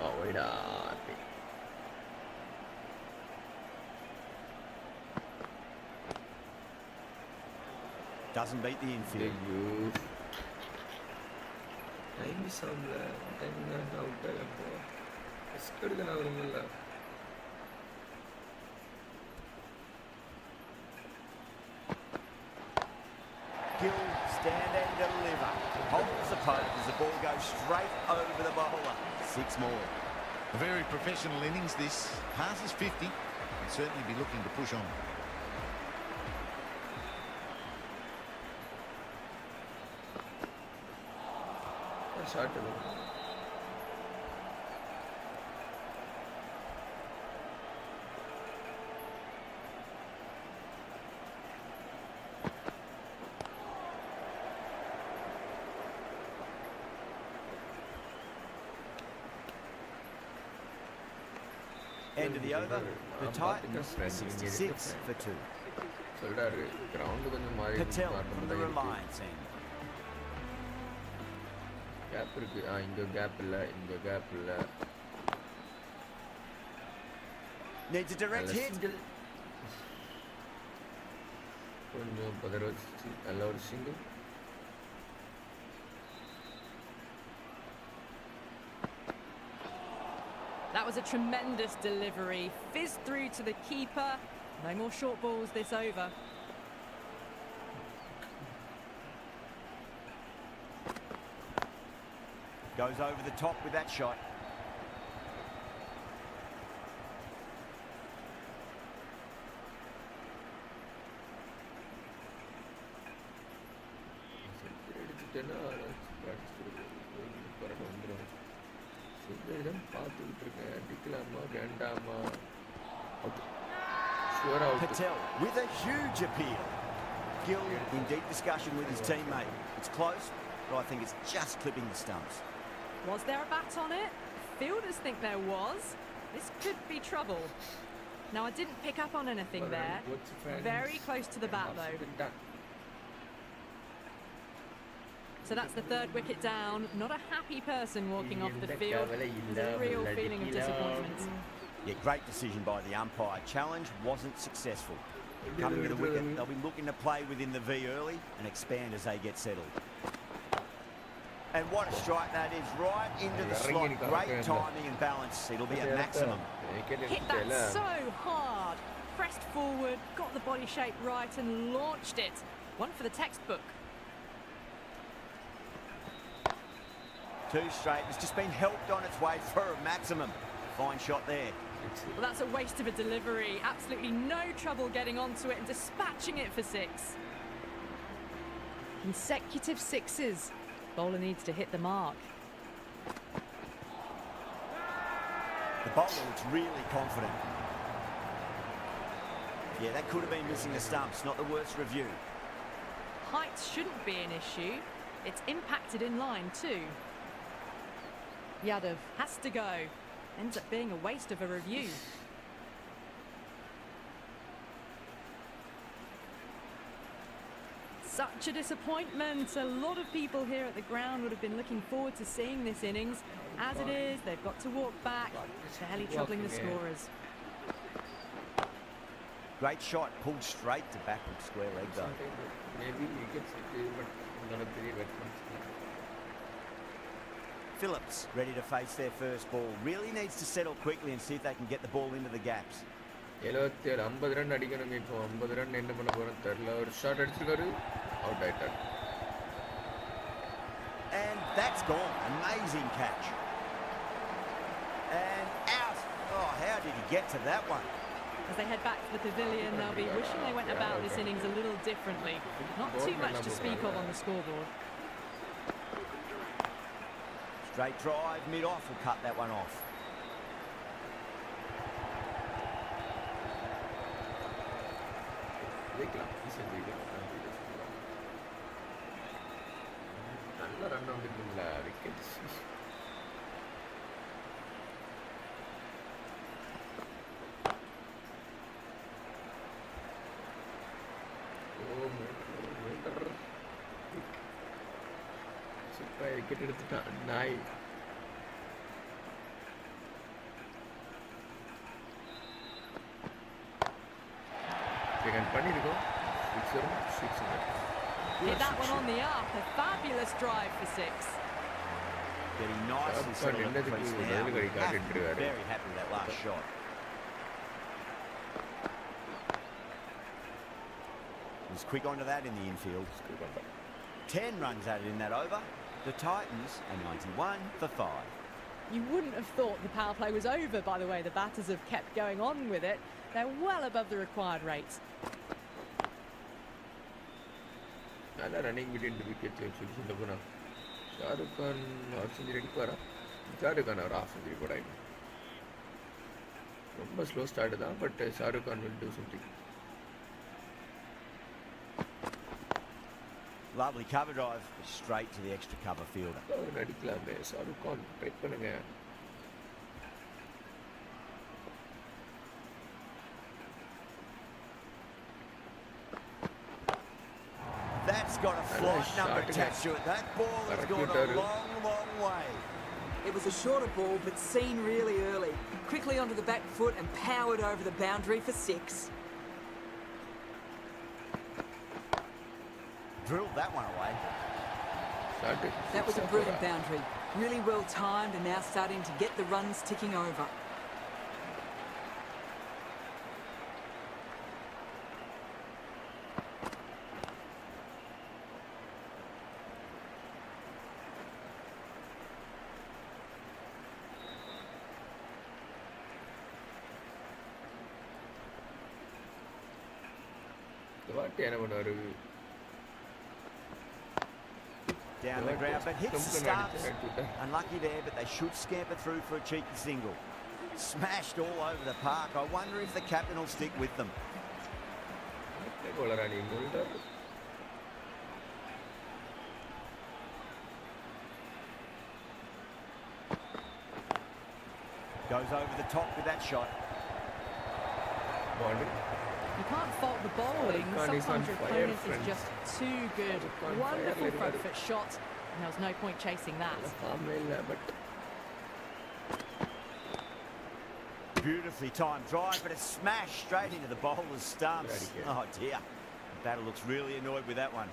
[SPEAKER 1] Oh, wait up.
[SPEAKER 2] Doesn't beat the infield.
[SPEAKER 1] Time is on the time out. Risk எடுக்கணும் அவருங்கள.
[SPEAKER 2] Gill stand and deliver. Holds the post as the ball goes straight over the bowler. 6 more.
[SPEAKER 6] A very professional innings this. Passes 50. Can certainly be looking to push on.
[SPEAKER 1] Shot.
[SPEAKER 2] End of the over. The Titans 66 for 2.
[SPEAKER 1] சொல்றாரு ground கொஞ்சம் மாறி
[SPEAKER 2] Patel from the Reliance end.
[SPEAKER 1] Gap இருக்கு. இங்க gap இல்ல, இங்க gap இல்ல.
[SPEAKER 2] Needs a direct hit.
[SPEAKER 1] கொஞ்சம் பதற வச்சு நல்ல ஒரு single.
[SPEAKER 3] That was a tremendous delivery. Fizzed through to the keeper. No more short balls this over.
[SPEAKER 2] Goes over the top with that shot.
[SPEAKER 1] எடுத்துட்டேன்னா வந்துடும். இதான் பார்த்துக்கிட்டு இருக்கேன். அடிக்கலாமா வேண்டாமா?
[SPEAKER 2] Patel with a huge appeal. Gill in deep discussion with his teammate. It's close, but I think it's just clipping the stumps.
[SPEAKER 3] Was there a bat on it? Fielders think there was. This could be trouble. Now, I didn't pick up on anything there. Very close to the bat, though. So that's the third wicket down. Not a happy person walking off the field. There's a real feeling of disappointment.
[SPEAKER 2] Yeah, great decision by the umpire. Challenge wasn't successful. Coming to the wicket, they'll be looking to play within the V early and expand as they get settled. And what a strike that is, right into the slot. Great timing and balance. It'll be at maximum.
[SPEAKER 3] Hit that so hard. Pressed forward, got the body shape right and launched it. One for the textbook.
[SPEAKER 2] Two straight. It's just been helped on its way for a maximum. Fine shot there.
[SPEAKER 3] Well, that's a waste of a delivery. Absolutely no trouble getting onto it and dispatching it for 6. Consecutive sixes. Bowler needs to hit the mark.
[SPEAKER 2] The bowler looks really confident. Yeah, that could have been missing the stumps. Not the worst review.
[SPEAKER 3] Height shouldn't be an issue. It's impacted in line too. Yadav has to go. Ends up being a waste of a review. Such a disappointment. A lot of people here at the ground would have been looking forward to seeing this innings. As it is, they've got to walk back, fairly troubling the scorers.
[SPEAKER 2] Great shot, pulled straight to backward square leg though.
[SPEAKER 1] Maybe wickets, but not a very wet one.
[SPEAKER 2] Phillips ready to face their first ball. Really needs to settle quickly and see if they can get the ball into the gaps.
[SPEAKER 1] 77 50 run அடிக்கணுங்க. இப்போ 50 run என்ன பண்ண போறோம் தெரியல. ஒரு shot அடிச்சிருக்காரு, out ஆயிட்டார்.
[SPEAKER 2] And that's gone. Amazing catch. And out. Oh, how did he get to that one?
[SPEAKER 3] As they head back to the pavilion, they'll be wishing they went about this innings a little differently. Not too much to speak of on the scoreboard.
[SPEAKER 2] Straight drive, mid-off will cut that one off.
[SPEAKER 1] நல்ல run வந்துருக்குங்களா wickets. Wicket எடுத்துட்டான் நாய். பண்ணிருக்கோம்.
[SPEAKER 3] Hit that one on the arc. A fabulous drive for 6.
[SPEAKER 2] Getting nice and settled at the crease now. Very happy with that last shot. He's quick onto that in the infield. 10 runs added in that over. The Titans are 91 for 5.
[SPEAKER 3] You wouldn't have thought the power play was over by the way the batters have kept going on with it. They're well above the required rates.
[SPEAKER 1] நல்லா running between the wickets சொல்லி சொல்ல போனால் Shahrukh Khan half century அடிப்பாரா? ஷாருக் கான் ஒரு half century கூட ஆகிடும். ரொம்ப slow start தான், but Shahrukh Khan will do something.
[SPEAKER 2] Lovely cover drive, straight to the extra cover fielder.
[SPEAKER 1] அவர் அடிக்கலாமே, ஷாருக் கான் ட்ரை பண்ணுங்க.
[SPEAKER 2] That's got a flight number attached to it. That ball has gone a long, long way.
[SPEAKER 4] It was a shorter ball, but seen really early. Quickly onto the back foot and powered over the boundary for 6.
[SPEAKER 2] Drilled that one away.
[SPEAKER 4] That was a brilliant boundary. Really well timed and now starting to get the runs ticking over.
[SPEAKER 2] Down the ground, but hits the stumps. Unlucky there, but they should scamper through for a cheeky single. Smashed all over the park. I wonder if the captain will stick with them. Goes over the top with that shot.
[SPEAKER 3] You can't fault the bowling. Sometimes your opponent is just too good. Wonderful front foot shot, and there was no point chasing that.
[SPEAKER 2] Beautifully timed drive, but it's smashed straight into the bowler's stumps. Oh dear. The batter looks really annoyed with that one.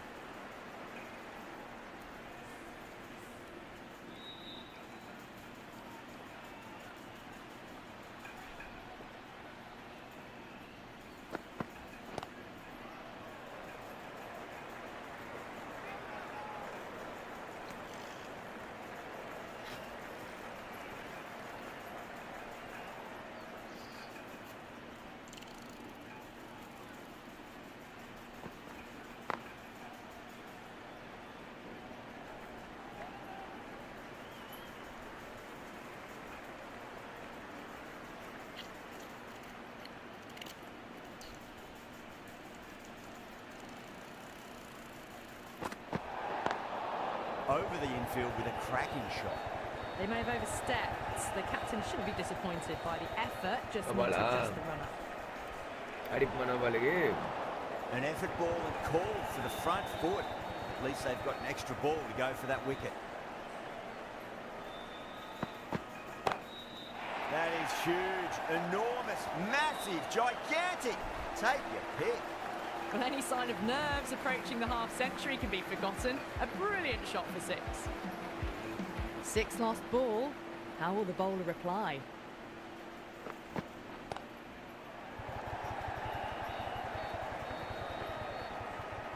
[SPEAKER 2] Over the infield with a cracking shot.
[SPEAKER 3] They may have overstepped. The captain shouldn't be disappointed by the effort, just not to just the run-up.
[SPEAKER 2] An effort ball and called for the front foot. At least they've got an extra ball to go for that wicket. That is huge, enormous, massive, gigantic. Take your pick.
[SPEAKER 3] Well, any sign of nerves approaching the half-century can be forgotten. A brilliant shot for 6. 6 lost ball. How will the bowler reply?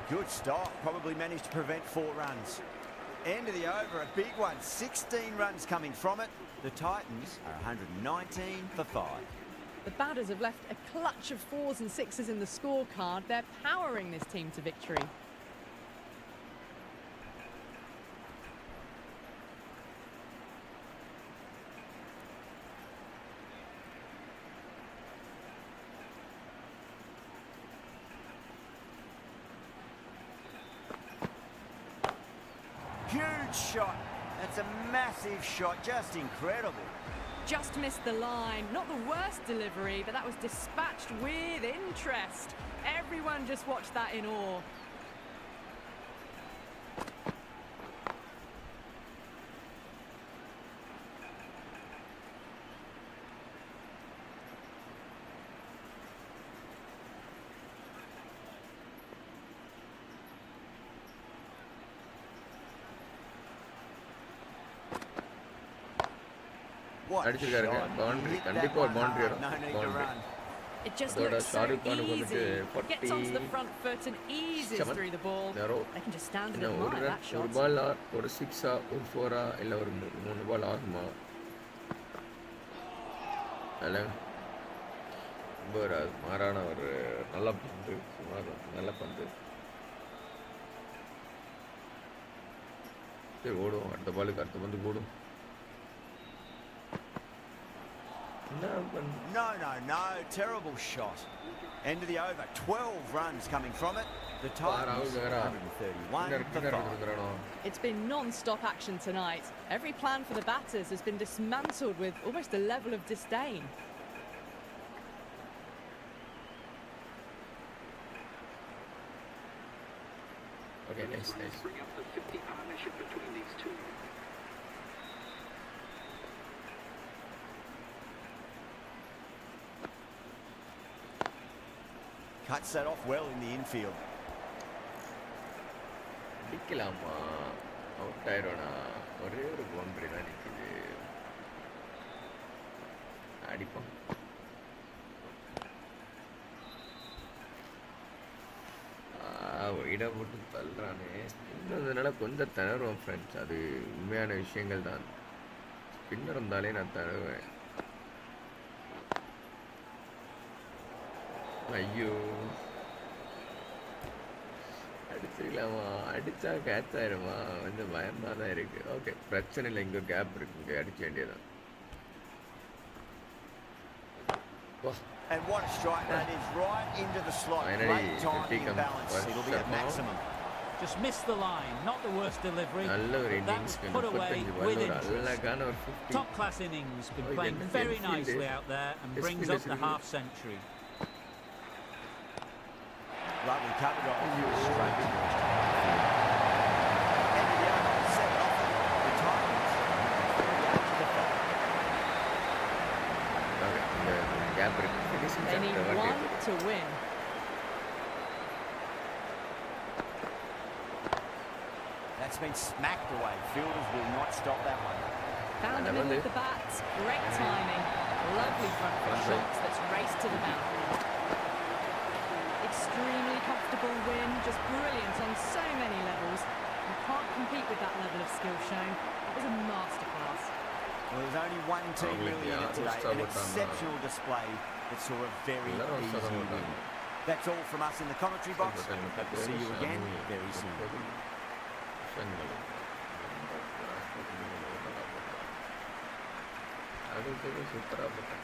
[SPEAKER 2] Good stop. Probably managed to prevent 4 runs. End of the over, a big one. 16 runs coming from it. The Titans are 119 for 5.
[SPEAKER 3] The batters have left a clutch of 4s and 6s in the scorecard. They're powering this team to victory.
[SPEAKER 2] Huge shot. That's a massive shot. Just incredible.
[SPEAKER 3] Just missed the line. Not the worst delivery, but that was dispatched with interest. Everyone just watched that in awe.
[SPEAKER 1] boundary, boundary.
[SPEAKER 3] It just looks so easy. Gets onto the front foot and eases through the ball. They can just stand and admire that shot.
[SPEAKER 1] ஒரு ball or 6 or 4 இல்ல ஒரு 3 ball ஆகுமா அதில் ரொம்ப ஒரு மாறான ஒரு நல்ல பந்து, சுமார் நல்ல பந்து. சரி ஓடும், அடுத்த பாலுக்கு அடுத்த பந்து ஓடும். என்ன பந்து?
[SPEAKER 2] No, terrible shot. End of the over, 12 runs coming from it. The Titans 131 for 5.
[SPEAKER 3] It's been non-stop action tonight. Every plan for the batters has been dismantled with almost a level of disdain.
[SPEAKER 1] Okay, nice.
[SPEAKER 7] Bring up the 50 partnership between these two.
[SPEAKER 2] Cuts that off well in the infield.
[SPEAKER 1] அடிக்கலாமா? Out ஆயிடும்னா ஒரே ஒரு boundary தான் நிற்குது. அடிப்போம். ஒயிடாக போட்டு தள்ளுறானே. ஸ்பின்னர்னால கொஞ்சம் திணறுவோம் friends. அது உண்மையான விஷயங்கள் தான். ஸ்பின்னர் இருந்தாலே நான் தழுவேன். ஐயோ, அடிச்சிடலாமா? அடித்தா கேட்ச் ஆயிடுமா? கொஞ்சம் பயமாக தான் இருக்குது. ஓகே, பிரச்சனை இல்லை. இங்கே கேப் இருக்குது, இங்கே அடிக்க வேண்டியதான்.
[SPEAKER 2] And what a strike that is, right into the slot. Great timing and balance. It'll be at maximum.
[SPEAKER 5] Just missed the line. Not the worst delivery.
[SPEAKER 1] நல்ல ஒரு
[SPEAKER 5] But that
[SPEAKER 1] innings,
[SPEAKER 5] was put away with interest.
[SPEAKER 1] அழகான ஒரு 50.
[SPEAKER 5] Top class innings. Been playing very nicely out there and brings up the half century.
[SPEAKER 2] Lovely cover off. Straight to the end of the over, 7 off it. The Titans 38 to 5.
[SPEAKER 1] Okay, இந்த gap இருக்கு.
[SPEAKER 3] They need one to win.
[SPEAKER 2] That's been smacked away. Fielders will not stop that one.
[SPEAKER 3] Found him in with the bat. Great timing. Lovely front foot shots that's raced to the boundary. Extremely comfortable win. Just brilliant on so many levels. You can't compete with that level of skill shown. It was a masterclass.
[SPEAKER 2] Well, there's only one team really in it today. An exceptional display that saw a very easy win. That's all from us in the commentary box. Hope to see you again very soon.
[SPEAKER 1] அது சூப்பராக போட்டேன்.